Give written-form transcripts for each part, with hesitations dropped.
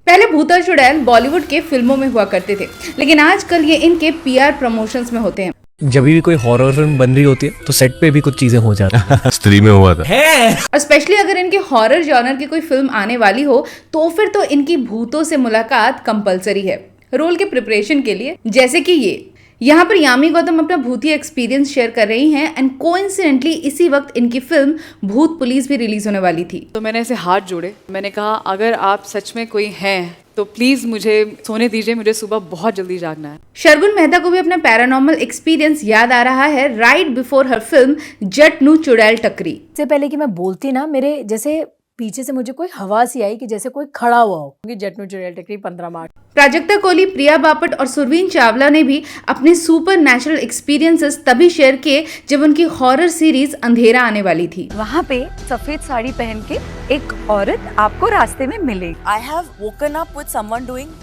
पहले भूत और चुड़ैल बॉलीवुड के फिल्मों में हुआ करते थे, लेकिन आजकल ये इनके पीआर प्रमोशंस में होते हैं। जब भी कोई हॉरर फिल्म बन रही होती है तो सेट पे भी कुछ चीजें हो जाती हैं। स्त्री में हुआ था और स्पेशली अगर इनके हॉरर जॉनर की कोई फिल्म आने वाली हो तो फिर तो इनकी भूतों से मुलाकात कंपलसरी है रोल के प्रिपरेशन के लिए। जैसे कि ये यहाँ पर यामी गौतम अपना भूतिया एक्सपीरियंस शेयर कर रही हैं एंड कोइंसिडेंटली इसी वक्त इनकी फिल्म भूत पुलिस भी रिलीज होने वाली थी। तो मैंने ऐसे हाथ जोड़े, मैंने कहा अगर आप सच में कोई हैं तो प्लीज मुझे सोने दीजिए, मुझे सुबह बहुत जल्दी जागना है। शर्गुन मेहता को भी अपना पैरानॉर्मल एक्सपीरियंस याद आ रहा है राइट बिफोर हर फिल्म जट नु चुड़ैल टकरी। इससे पहले कि मैं बोलती ना, मेरे जैसे पीछे से मुझे कोई हवा सी आई कि जैसे कोई खड़ा हुआ हो। जटनू चुड़ैल टकरी 15 मार्च। प्राजक्ता कोहली, प्रिया बापट और सुरवीन चावला ने भी अपने सुपर नेचुरल एक्सपीरियंसेस तभी शेयर किए जब उनकी हॉरर सीरीज अंधेरा आने वाली थी। वहाँ पे सफेद साड़ी पहन के एक औरत आपको रास्ते में मिलेगी। I have woken up with someone doing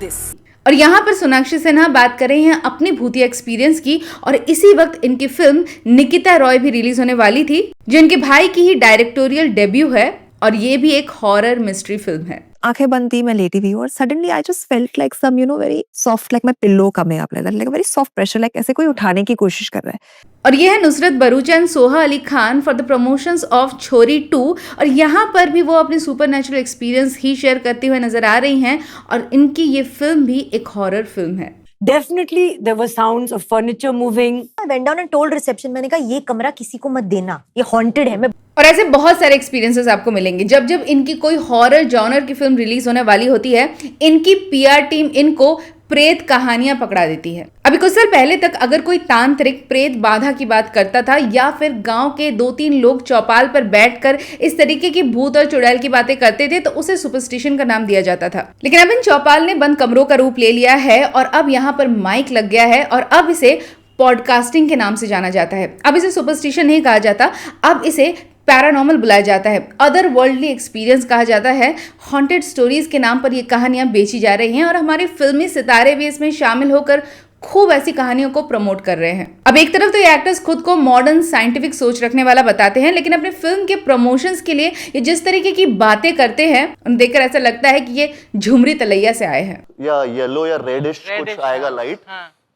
this. और यहाँ पर सोनाक्षी सिन्हा बात कर रही हैं अपनी भूतिया एक्सपीरियंस की और इसी वक्त इनकी फिल्म निकिता रॉय भी रिलीज होने वाली थी जो इनके भाई की ही डायरेक्टोरियल डेब्यू है और ये भी एक हॉरर मिस्ट्री फिल्म है। आंखें बंद थी, मैं लेटी हुई और suddenly I just felt like some very soft, like my pillow coming up, like very soft pressure, like ऐसे कोई उठाने की कोशिश कर रहा है। और ये है Nusrat Bharucha and Soha Ali Khan for the promotions of छोरी 2 और यहाँ पर भी वो अपनी सुपरनैचुरल एक्सपीरियंस ही शेयर करती हुए नजर आ रही हैं और इनकी ये फिल्म भी एक हॉरर फिल्म है। Definitely there were sounds of furniture moving. I went down and told reception, मैंने कहा ये कमरा किसी को मत देना, ये हॉन्टेड है। मैं और ऐसे बहुत सारे एक्सपीरियंसेस आपको मिलेंगे जब जब इनकी कोई हॉरर जॉनर की फिल्म रिलीज होने वाली होती है। इनकी पीआर टीम इनको प्रेत कहानियां पकड़ा देती है। अभी कुछ साल पहले तक अगर कोई तांत्रिक प्रेत बाधा की बात करता था या फिर गांव के 2-3 लोग चौपाल पर बैठकर इस तरीके की भूत और चुड़ैल की बातें करते थे तो उसे सुपरस्टिशन का नाम दिया जाता था। लेकिन अब इन चौपाल ने बंद कमरों का रूप ले लिया है और अब यहाँ पर माइक लग गया है और अब इसे पॉडकास्टिंग के नाम से जाना जाता है। अब इसे सुपरस्टिशन नहीं कहा जाता, अब इसे पैरानॉर्मल बुलाया जाता है, अदर वर्ल्डली एक्सपीरियंस कहा जाता है। हॉन्टेड स्टोरीज के नाम पर ये कहानियां बेची जा रही हैं और हमारे फिल्मी सितारे भी इसमें शामिल होकर खूब ऐसी कहानियों को प्रमोट कर रहे हैं। अब एक तरफ तो ये एक्टर्स खुद को मॉडर्न साइंटिफिक सोच रखने वाला बताते हैं, लेकिन अपने फिल्म के प्रमोशंस के लिए ये जिस तरीके की बातें करते हैं उन्हें देखकर ऐसा लगता है कि ये झुमरी तलैया से आए हैं। या येलो या रेडिश कुछ आएगा लाइट,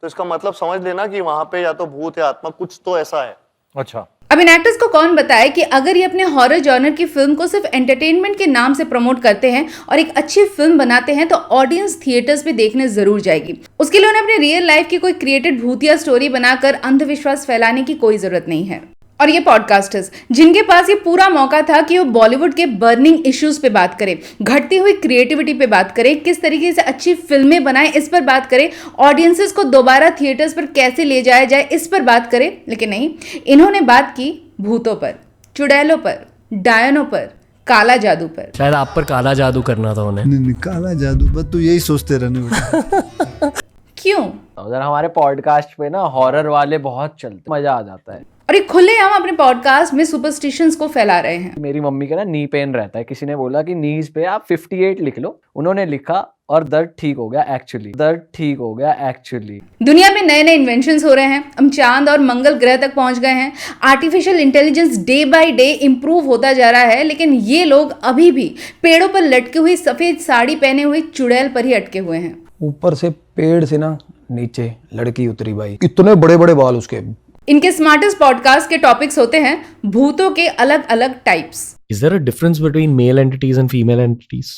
तो इसका मतलब समझ लेना कि वहां पे या तो भूत या आत्मा कुछ तो ऐसा है। अच्छा, अब इन एक्टर्स को कौन बताए कि अगर ये अपने हॉरर जॉनर की फिल्म को सिर्फ एंटरटेनमेंट के नाम से प्रमोट करते हैं और एक अच्छी फिल्म बनाते हैं तो ऑडियंस थिएटर्स पे देखने जरूर जाएगी। उसके लिए उन्हें अपने रियल लाइफ की कोई क्रिएटेड भूतिया स्टोरी बनाकर अंधविश्वास फैलाने की कोई जरूरत नहीं है। और ये पॉडकास्टर्स जिनके पास ये पूरा मौका था कि वो बॉलीवुड के बर्निंग इश्यूज पे बात करें, घटती हुई क्रिएटिविटी पे बात करें, किस तरीके से अच्छी फिल्में बनाएं इस पर बात करें, ऑडियंसेस को दोबारा थिएटर्स पर कैसे ले जाया जाए इस पर बात करें, लेकिन नहीं, इन्होंने बात की भूतों पर, चुड़ैलों पर, डायनों पर, काला जादू पर। शायद आप पर काला जादू करना था उन्हें। नहीं, काला जादू बस तू यही सोचते रहने। क्यों? उधर हमारे पॉडकास्ट पे ना हॉरर वाले बहुत चलते, मजा आ जाता है। और ये खुले हम अपने पॉडकास्ट में सुपरस्टिशंस को फैला रहे हैं। मेरी मम्मी का ना नी पेन रहता है, किसी ने बोला कि नीज पे आप 58 लिख लो, उन्होंने लिखा और दर्द ठीक हो गया एक्चुअली, दर्द ठीक हो गया एक्चुअली। दुनिया में नए नए इन्वेंशंस हो रहे हैं, हम चांद और मंगल ग्रह तक पहुंच गए हैं, artificial intelligence day by day improve होता जा रहा है, लेकिन ये लोग अभी भी पेड़ों पर लटकी हुई सफेद साड़ी पहने हुए चुड़ैल पर ही अटके हुए हैं। ऊपर से पेड़ से ना नीचे लड़की उतरी भाई, इतने बड़े बड़े बाल उसके। इनके स्मार्टेस्ट पॉडकास्ट के टॉपिक्स होते हैं भूतों के अलग अलग types. Is there a difference between male entities and female entities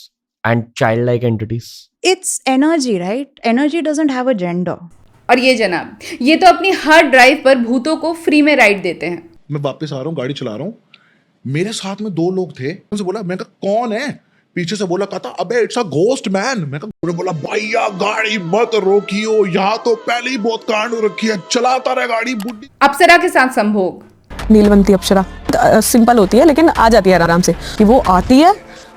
and childlike entities? It's energy, right? Energy doesn't have a gender. और ये जनाब, ये तो अपनी हर ड्राइव पर भूतों को फ्री में राइड देते हैं। मैं वापस आ रहा हूँ, गाड़ी चला रहा हूँ, मेरे साथ में 2 लोग थे, उनसे बोला, मैं कहा कौन है, पीछे से बोला, कहता अबे इट्स अ घोस्ट मैन। मैं कहा, बोला भैया गाड़ी मत रोकियो, यहाँ तो पहले ही बहुत कांड हो रखी है, चलाता रहे गाड़ी। बुड्ढी अप्सरा के साथ संभोग। नीलवंती अप्सरा सिंपल होती है लेकिन आ जाती है आराम से, कि वो आती है,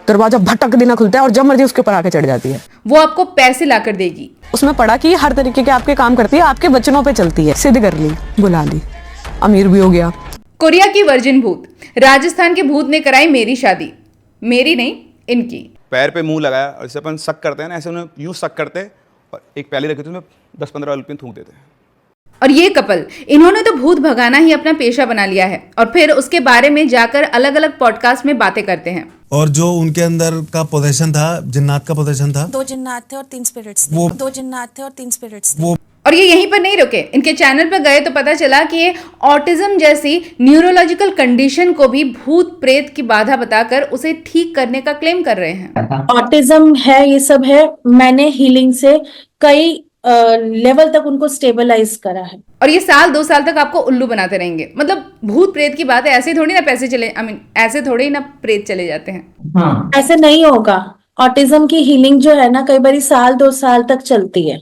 दरवाजा भटक देना खुलता है और जब मर्जी उसके ऊपर आके चढ़ जाती है। वो आपको पैसे ला कर देगी। उसमें पढ़ा कि हर तरीके के आपके काम करती है, आपके वचनों पे चलती है। सिद्ध कर ली, बुला ली, अमीर भी हो गया। कोरिया की वर्जिन भूत, राजस्थान के भूत ने कराई मेरी शादी, मेरी नहीं इनकी। पैर पे मुंह लगाया और जैसे अपन सक करते हैं ना, ऐसे उन्हें यूं सक करते और एक प्याली रखी थी उसमें 10-15 रुपये थूक देते हैं। और ये कपल, इन्होंने तो भूत भगाना ही अपना पेशा बना लिया है और फिर उसके बारे में जाकर अलग अलग पॉडकास्ट में बातें करते हैं। और जो उनके अंदर का पोजेशन था, जिन्नात का पोजेशन था, 2 जिन्नात थे और 3 स्पिरिट्स थे। 2 जिन्नात थे और 3 स्पिरिट्स थे। और ये यहीं पर नहीं रुके, इनके चैनल पर गए तो पता चला कि ये ऑटिज्म जैसी न्यूरोलॉजिकल कंडीशन को भी भूत प्रेत की बाधा बताकर उसे ठीक करने का क्लेम कर रहे हैं। ऑटिज्म है, ये सब है, मैंने हीलिंग से कई लेवल तक उनको स्टेबलाइज करा है। और ये 2 साल तक आपको उल्लू बनाते रहेंगे। मतलब भूत प्रेत की बात है, ऐसे थोड़ी ना पैसे चले, ऐसे थोड़ी ना प्रेत चले जाते हैं। ऐसे नहीं होगा। ऑटिज्म की हीलिंग जो है ना, कई बार 1-2 साल तक चलती है।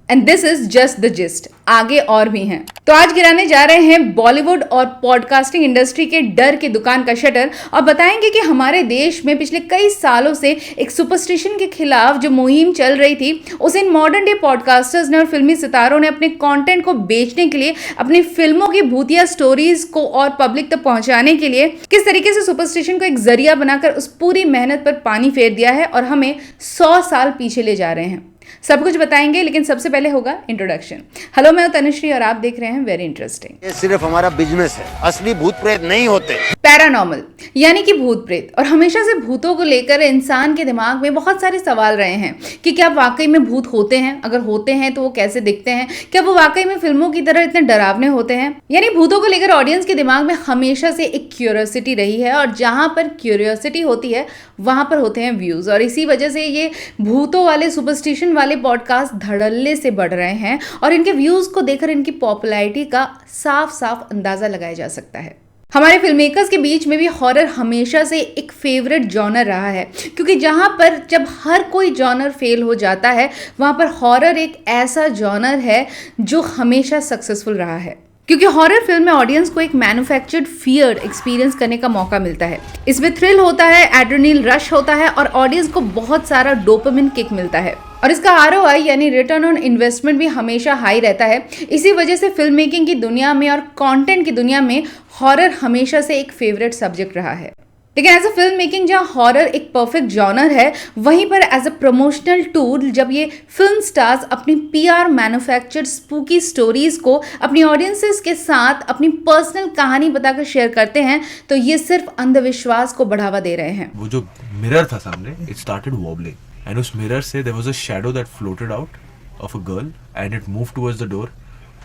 And this is just the gist, आगे और भी हैं। तो आज गिराने जा रहे हैं बॉलीवुड और पॉडकास्टिंग इंडस्ट्री के डर की दुकान का शटर और बताएंगे कि हमारे देश में पिछले कई सालों से एक सुपरस्टिशन के खिलाफ जो मुहिम चल रही थी, उसे इन मॉडर्न डे पॉडकास्टर्स ने और फिल्मी सितारों ने अपने कंटेंट को बेचने के लिए, अपनी फिल्मों की भूतिया स्टोरीज को और पब्लिक तक पहुंचाने के लिए किस तरीके से सुपरस्टिशन को एक जरिया बनाकर उस पूरी मेहनत पर पानी फेर दिया है और हमें 100 साल पीछे ले जा रहे हैं। सब कुछ बताएंगे, लेकिन सबसे पहले होगा इंट्रोडक्शन। हेलो, मैं हूं तनुश्री और आप देख रहे हैं वेरी इंटरेस्टिंग। ये सिर्फ हमारा बिजनेस है, असली भूत प्रेत नहीं होते। पैरानॉर्मल यानी कि भूत प्रेत। और हमेशा से भूतों को लेकर इंसान के दिमाग में बहुत सारे सवाल रहे हैं कि क्या वाकई में भूत होते हैं, अगर होते हैं तो वो कैसे दिखते हैं, क्या वो वाकई में फिल्मों की तरह इतने डरावने होते हैं। यानी भूतों को लेकर ऑडियंस के दिमाग में हमेशा से एक क्यूरियोसिटी रही है और जहां पर क्यूरियोसिटी होती है वहां पर होते हैं व्यूज। और इसी वजह से ये भूतों वाले सुपरस्टिशन वाले पॉडकास्ट धड़ल्ले से बढ़ रहे हैं और इनके व्यूज को देखकर इनकी पॉपुलैरिटी का साफ साफ अंदाजा लगाया जा सकता है। हमारे फिल्म मेकर्स के बीच में भी हॉरर हमेशा से एक फेवरेट जॉनर रहा है, क्योंकि जहां पर जब हर कोई जॉनर फेल हो जाता है, वहां पर हॉरर एक ऐसा जॉनर है जो हमेशा सक्सेसफुल रहा है। क्योंकि हॉरर फिल्म में ऑडियंस को एक मैन्युफैक्चर्ड फियर एक्सपीरियंस करने का मौका मिलता है। इसमें थ्रिल होता है, एड्रेनलिन रश होता है और ऑडियंस को बहुत सारा डोपामिन किक मिलता है। और इसका ROI यानी रिटर्न ऑन इन्वेस्टमेंट भी हमेशा हाई रहता है। इसी वजह से फिल्म मेकिंग की दुनिया में और कंटेंट की दुनिया में हॉरर हमेशा से एक फेवरेट सब्जेक्ट रहा है। लेकिन एज अ फिल्म मेकिंग जहाँ हॉरर एक परफेक्ट जॉनर है, वहीं पर एज अ प्रमोशनल टूल जब ये फिल्म स्टार्स अपनी PR मैन्युफैक्चर्ड स्पूकी स्टोरीज को अपनी ऑडियंसेस के साथ अपनी पर्सनल कहानी बताकर शेयर करते हैं, तो ये सिर्फ अंधविश्वास को बढ़ावा दे रहे हैं। वो जो मिरर था सामने, इट स्टार्टेड वॉबलिंग एंड उस मिरर से there was a shadow that floated out of a girl and it moved towards the door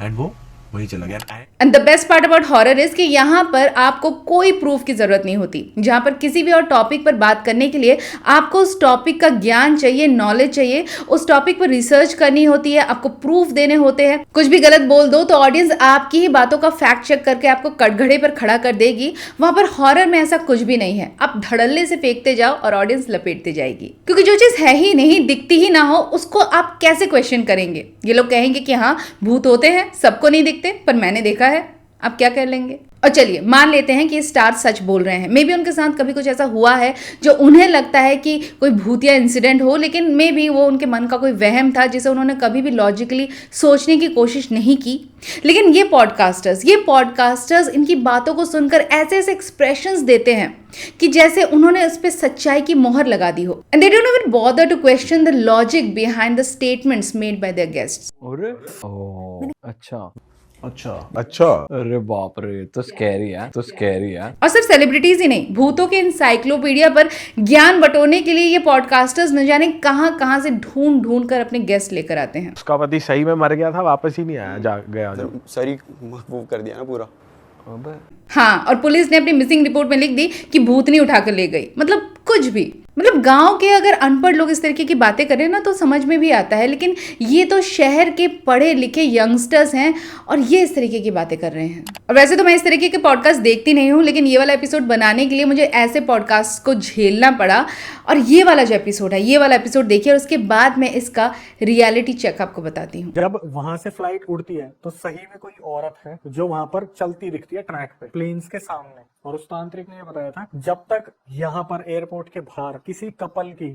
and वो वही चला गया। And the best part about horror is कि यहाँ पर आपको कोई प्रूफ की जरूरत नहीं होती। जहाँ पर किसी भी और टॉपिक पर बात करने के लिए आपको उस टॉपिक का ज्ञान चाहिए, नॉलेज चाहिए, उस टॉपिक पर रिसर्च करनी होती है, आपको प्रूफ देने होते हैं। कुछ भी गलत बोल दो तो ऑडियंस आपकी ही बातों का फैक्ट चेक करके आपको कटघरे पर खड़ा कर देगी। वहां पर हॉरर में ऐसा कुछ भी नहीं है। आप धड़ल्ले से फेंकते जाओ और ऑडियंस लपेटते जाएगी, क्योंकि जो चीज है ही नहीं, दिखती ही ना हो, उसको आप कैसे क्वेश्चन करेंगे। ये लोग कहेंगे कि हाँ भूत होते हैं, सबको नहीं दिखते, पर मैंने देखा है। आप क्या कर लेंगे? और चलिए मान लेते हैं कि ये स्टार सच बोल रहे हैं। मे बी उनके साथ कभी कुछ ऐसा हुआ है जो उन्हें लगता है कि कोई भूतिया इंसिडेंट हो, लेकिन मे बी वो उनके मन का कोई वहम था जिसे उन्होंने कभी भी लॉजिकली सोचने की कोशिश नहीं की। लेकिन ये पॉडकास्टर्स इनकी बातों को सुनकर ऐसे ऐसे एक्सप्रेशंस देते हैं कि जैसे उन्होंने उस पर सच्चाई की मोहर लगा दी हो। And they don't even bother to question the logic behind the statements made by their guests. अच्छा, अरे बाप रे, तो स्कैरी है। और सिर्फ सेलिब्रिटीज ही नहीं, भूतों के इंसाइक्लोपीडिया पर ज्ञान बटोरने के लिए ये पॉडकास्टर्स न जाने कहां से ढूंढ कर अपने गेस्ट लेकर आते हैं। उसका पति सही में मर गया था, वापस ही नहीं आया, गया सही मूव कर दिया ना पूरा। हाँ, और पुलिस ने अपनी मिसिंग रिपोर्ट में लिख दी कि भूतनी उठाकर ले गई। मतलब कुछ भी, मतलब गांव के अगर अनपढ़ लोग इस तरीके की बातें करें ना तो समझ में भी आता है, लेकिन ये तो शहर के पढ़े लिखे यंगस्टर्स हैं और ये इस तरीके की बातें कर रहे हैं। और वैसे तो मैं इस तरीके के पॉडकास्ट देखती नहीं हूँ, लेकिन ये वाला एपिसोड बनाने के लिए मुझे ऐसे पॉडकास्ट को झेलना पड़ा। और ये वाला जो एपिसोड है, ये वाला एपिसोड देखिए और उसके बाद मैं इसका रियलिटी चेक आपको बताती हूँ। जब वहां से फ्लाइट उड़ती है तो सही में कोई औरत है जो वहां पर चलती दिखती है ट्रैक पे, प्लेन्स के सामने। और उस तांत्रिक ने ये बताया था जब तक यहाँ पर एयरपोर्ट के बाहर किसी कपल की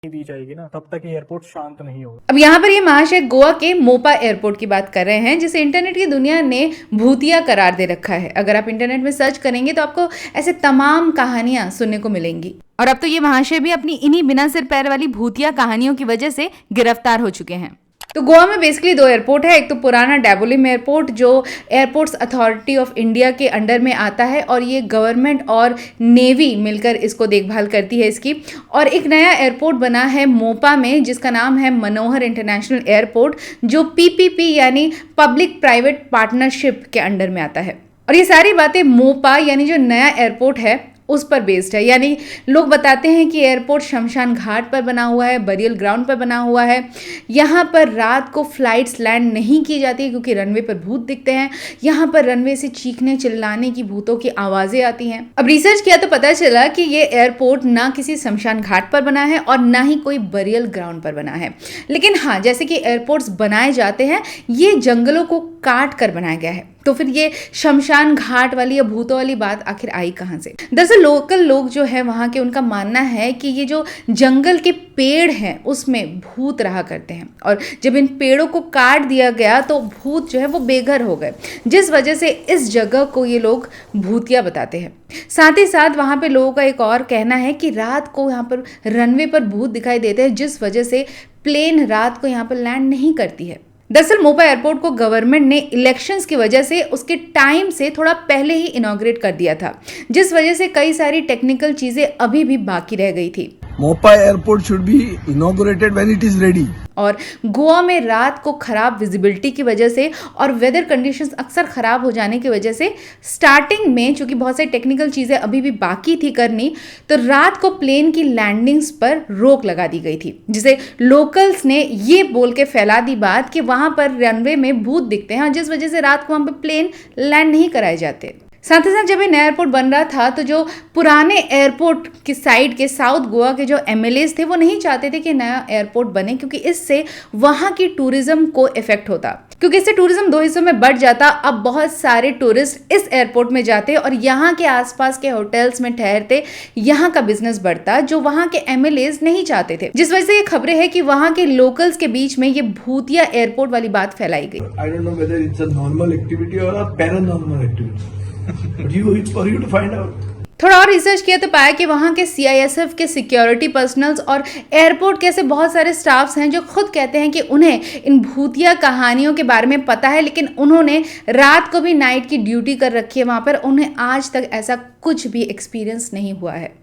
दी जाएगी ना, तब तक एयरपोर्ट शांत नहीं होगा। अब यहाँ पर ये महाशय गोवा के मोपा एयरपोर्ट की बात कर रहे हैं, जिसे इंटरनेट की दुनिया ने भूतिया करार दे रखा है। अगर आप इंटरनेट में सर्च करेंगे तो आपको ऐसे तमाम कहानियां सुनने को मिलेंगी। और अब तो ये महाशय भी अपनी इन्हीं बिना सिर पैर वाली भूतिया कहानियों की वजह से गिरफ्तार हो चुके हैं। तो गोवा में बेसिकली दो एयरपोर्ट है, एक तो पुराना डैबोलिम एयरपोर्ट जो एयरपोर्ट्स अथॉरिटी ऑफ इंडिया के अंडर में आता है और ये गवर्नमेंट और नेवी मिलकर इसको देखभाल करती है इसकी। और एक नया एयरपोर्ट बना है मोपा में जिसका नाम है मनोहर इंटरनेशनल एयरपोर्ट जो PPP यानी पब्लिक प्राइवेट पार्टनरशिप के अंडर में आता है। और ये सारी बातें मोपा यानी जो नया एयरपोर्ट है उस पर बेस्ड है। यानी लोग बताते हैं कि एयरपोर्ट शमशान घाट पर बना हुआ है, बरियल ग्राउंड पर बना हुआ है। यहाँ पर रात को फ्लाइट्स लैंड नहीं की जाती क्योंकि रनवे पर भूत दिखते हैं। यहाँ पर रनवे से चीखने चिल्लाने की भूतों की आवाजें आती हैं। अब रिसर्च किया तो पता चला कि ये एयरपोर्ट ना किसी शमशान घाट पर बना है और ना ही कोई बरियल ग्राउंड पर बना है। लेकिन हाँ, जैसे कि एयरपोर्ट्स बनाए जाते हैं ये जंगलों को काट कर बनाया गया है, तो फिर ये शमशान घाट वाली या भूतों वाली बात आखिर आई कहाँ से? दरअसल लोकल लोग जो है वहाँ के, उनका मानना है कि ये जो जंगल के पेड़ हैं उसमें भूत रहा करते हैं और जब इन पेड़ों को काट दिया गया तो भूत जो है वो बेघर हो गए, जिस वजह से इस जगह को ये लोग भूतिया बताते हैं। साथ ही साथ वहाँ पे लोगों का एक और कहना है कि रात को यहाँ पर रनवे पर भूत दिखाई देते हैं जिस वजह से प्लेन रात को यहाँ पर लैंड नहीं करती है। दरअसल मोपा एयरपोर्ट को गवर्नमेंट ने इलेक्शंस की वजह से उसके टाइम से थोड़ा पहले ही इनॉग्रेट कर दिया था, जिस वजह से कई सारी टेक्निकल चीजें अभी भी बाकी रह गई थी। Mopa airport should be inaugurated when it is ready. और गोवा में रात को खराब विजिबिलिटी की वजह से और वेदर कंडीशंस अक्सर खराब हो जाने की वजह से स्टार्टिंग में चूंकि बहुत सारी टेक्निकल चीजें अभी भी बाकी थी करनी, तो रात को प्लेन की लैंडिंग्स पर रोक लगा दी गई थी, जिसे लोकल्स ने ये बोल के फैला दी बात कि वहां पर रनवे में भूत दिखते हैं, जिस वजह से रात को वहां पर प्लेन लैंड नहीं कराए जाते। साथ ही साथ जब ये नया एयरपोर्ट बन रहा था तो जो पुराने एयरपोर्ट की साइड के साउथ गोवा के जो MLAs थे वो नहीं चाहते थे कि नया एयरपोर्ट बने, क्योंकि इससे वहाँ की टूरिज्म को इफेक्ट होता, क्योंकि इससे टूरिज्म दो हिस्सों में बढ़ जाता। अब बहुत सारे टूरिस्ट इस एयरपोर्ट में जाते और यहाँ के आसपास के होटल्स में ठहरते, यहाँ का बिजनेस बढ़ता जो वहाँ के MLAs नहीं चाहते थे, जिस वजह से ये खबरें हैं कि वहाँ के लोकल्स के बीच में ये भूतिया एयरपोर्ट वाली बात फैलाई गई। I don't know whether it's a normal activity और a paranormal activity, but it's for you to find out. थोड़ा और रिसर्च किया तो पाया कि वहाँ के CISF के सिक्योरिटी पर्सनल्स और एयरपोर्ट के ऐसे बहुत सारे स्टाफ्स हैं जो खुद कहते हैं कि उन्हें इन भूतिया कहानियों के बारे में पता है, लेकिन उन्होंने रात को भी नाइट की ड्यूटी कर रखी है वहाँ पर, उन्हें आज तक ऐसा कुछ भी एक्सपीरियंस नहीं हुआ है।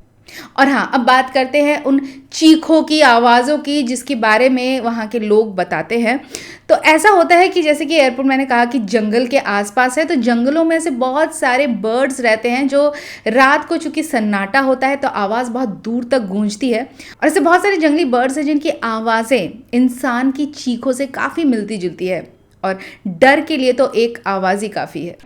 और हाँ, अब बात करते हैं उन चीखों की, आवाज़ों की जिसके बारे में वहाँ के लोग बताते हैं। तो ऐसा होता है कि जैसे कि एयरपोर्ट मैंने कहा कि जंगल के आसपास है, तो जंगलों में से बहुत सारे बर्ड्स रहते हैं जो रात को चूंकि सन्नाटा होता है तो आवाज़ बहुत दूर तक गूंजती है। और ऐसे बहुत सारे जंगली बर्ड्स हैं जिनकी आवाज़ें इंसान की चीखों से काफ़ी मिलती जुलती है, और डर के लिए तो एक आवाज़ ही काफ़ी है।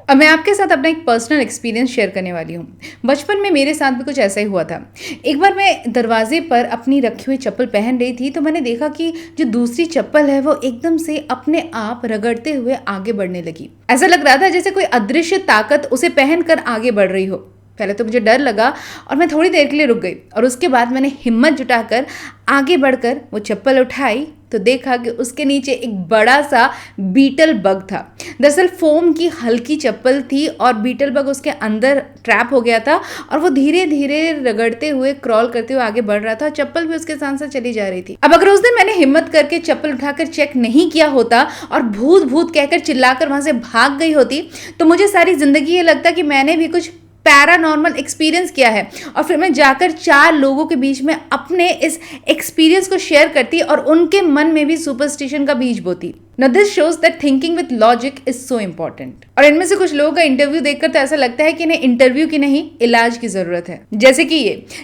अब मैं आपके साथ अपना एक पर्सनल एक्सपीरियंस शेयर करने वाली हूँ। बचपन में मेरे साथ भी कुछ ऐसा ही हुआ था। एक बार मैं दरवाजे पर अपनी रखी हुई चप्पल पहन रही थी तो मैंने देखा कि जो दूसरी चप्पल है वो एकदम से अपने आप रगड़ते हुए आगे बढ़ने लगी। ऐसा लग रहा था जैसे कोई अदृश्य ताकत उसे पहनकर आगे बढ़ रही हो। पहले तो मुझे डर लगा और मैं थोड़ी देर के लिए रुक गई, और उसके बाद मैंने हिम्मत जुटाकर आगे बढ़कर वो चप्पल उठाई तो देखा कि उसके नीचे एक बड़ा सा बीटल बग था। दरअसल फोम की हल्की चप्पल थी और बीटल बग उसके अंदर ट्रैप हो गया था, और वो धीरे धीरे रगड़ते हुए क्रॉल करते हुए आगे बढ़ रहा था। चप्पल भी उसके साथ साथ चली जा रही थी। अब अगर उस दिन मैंने हिम्मत करके चप्पल उठाकर चेक नहीं किया होता और भूत भूत कहकर चिल्लाकर वहां से भाग गई होती तो मुझे सारी जिंदगी ये लगता कि मैंने भी कुछ पैरानॉर्मल एक्सपीरियंस किया है, और फिर मैं जाकर 4 लोगों के बीच में अपने इस एक्सपीरियंस को शेयर करती और उनके मन में भी सुपरस्टिशन का बीज बोती। Now this shows that thinking with logic is so important। और इनमें से कुछ लोगों का इंटरव्यू देखकर तो ऐसा लगता है कि इन्हें इंटरव्यू की नहीं इलाज की जरूरत है। जैसे कि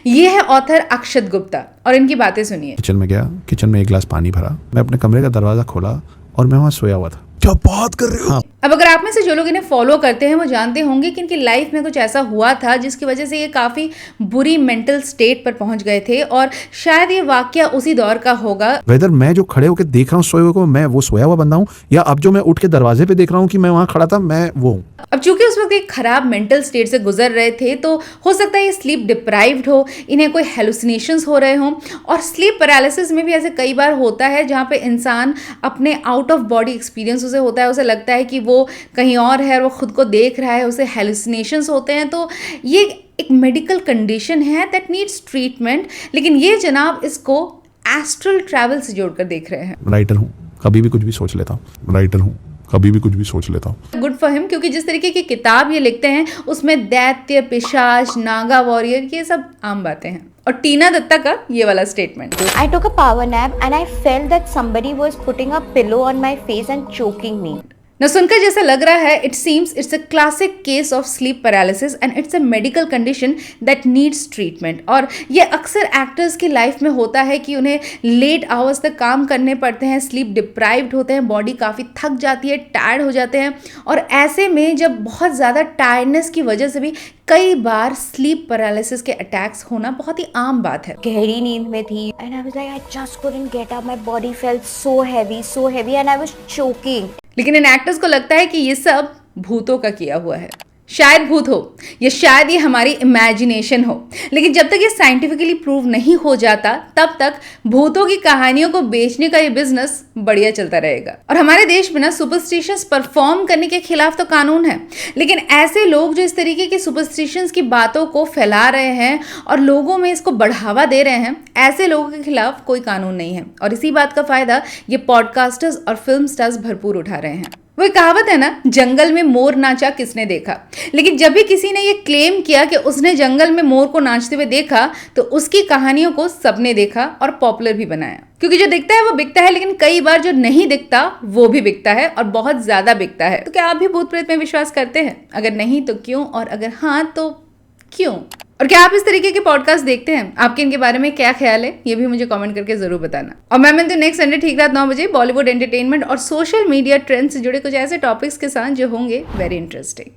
ये है ऑथर अक्षत गुप्ता, और इनकी बातें सुनिए। किचन में गया, किचन में एक गिलास पानी भरा, मैं अपने कमरे का दरवाजा खोला और मैं वहां सोया हुआ था। क्या बात कर रहे हो? हाँ। अब अगर आप में से जो लोग इन्हें फॉलो करते हैं वो जानते होंगे कि इनकी लाइफ में कुछ ऐसा हुआ था जिसकी वजह से ये काफी बुरी मेंटल स्टेट पर पहुंच गए थे, और शायद ये वाकया उसी दौर का होगा। वेदर मैं जो खड़े होकर देख रहा हूँ सोए हुए को, मैं वो सोया हुआ बंदा हूँ, या अब जो मैं उठ के दरवाजे पे देख रहा हूँ कि मैं वहां खड़ा था, मैं वो हूँ। अब चूंकि उस वक्त एक खराब मेंटल स्टेट से गुजर रहे थे तो हो सकता है ये स्लीप डिप्राइव्ड हो, इन्हें कोई हेलुसिनेशंस हो रहे हों, और स्लीप पैरालिसिस में भी ऐसे कई बार होता है जहाँ पे इंसान अपने आउट ऑफ बॉडी एक्सपीरियंस उसे होता है, उसे लगता है कि वो कहीं और है और वो खुद को देख रहा है, उसे हेलुसिनेशंस होते हैं। तो ये एक एक मेडिकल कंडीशन है दैट नीड्स ट्रीटमेंट, लेकिन ये जनाब इसको एस्ट्रल ट्रैवल से जोड़कर देख रहे हैं। राइटर हूँ, कभी भी कुछ भी सोच लेता हूँ। राइटर हूँ, कभी भी कुछ भी सोच लेता हूँ। गुड फॉर हिम, क्योंकि जिस तरीके की किताब ये लिखते हैं उसमें दैत्य, पिशाच, नागा वॉरियर ये सब आम बातें हैं। और टीना दत्ता का ये वाला statement, I took a power nap and I felt that somebody was putting a pillow on my face and choking me. न सुनकर जैसा लग रहा है, it seems it's a classic case of sleep paralysis and it's a medical condition that needs treatment. और ये अक्सर actors की लाइफ में होता है कि उन्हें लेट आवर्स तक काम करने पड़ते हैं, स्लीप डिप्राइव्ड होते हैं, बॉडी काफ़ी थक जाती है, टायर्ड हो जाते हैं, और ऐसे में जब बहुत ज़्यादा टायर्डनेस की वजह से भी कई बार स्लीप पैरालिसिस के अटैक्स होना बहुत ही आम बात है। गहरी नींद में थी and I was like I just couldn't get up, my body felt so heavy and I was choking. लेकिन इन एक्टर्स को लगता है कि ये सब भूतों का किया हुआ है। शायद भूत हो या शायद ये हमारी इमेजिनेशन हो, लेकिन जब तक ये साइंटिफिकली प्रूव नहीं हो जाता तब तक भूतों की कहानियों को बेचने का ये बिजनेस बढ़िया चलता रहेगा। और हमारे देश में ना सुपरस्टिशंस परफॉर्म करने के खिलाफ तो कानून है, लेकिन ऐसे लोग जो इस तरीके के सुपरस्टिशंस की बातों को फैला रहे हैं और लोगों में इसको बढ़ावा दे रहे हैं, ऐसे लोगों के खिलाफ कोई कानून नहीं है। और इसी बात का फायदा ये पॉडकास्टर्स और फिल्म स्टार्स भरपूर उठा रहे हैं। वो कहावत है ना, जंगल में मोर नाचा किसने देखा, लेकिन जब भी किसी ने ये क्लेम किया कि उसने जंगल में मोर को नाचते हुए देखा तो उसकी कहानियों को सबने देखा और पॉपुलर भी बनाया। क्योंकि जो दिखता है वो बिकता है, लेकिन कई बार जो नहीं दिखता वो भी बिकता है और बहुत ज्यादा बिकता है। तो क्या आप भी भूत प्रेत में विश्वास करते हैं? अगर नहीं तो क्यों, और अगर हाँ तो क्यों? और क्या आप इस तरीके के पॉडकास्ट देखते हैं? आपके इनके बारे में क्या ख्याल है, ये भी मुझे कमेंट करके जरूर बताना। और मैं मिलती हूँ नेक्स्ट संडे ठीक रात 9 बजे बॉलीवुड एंटरटेनमेंट और सोशल मीडिया ट्रेंड से जुड़े कुछ ऐसे टॉपिक्स के साथ जो होंगे वेरी इंटरेस्टिंग।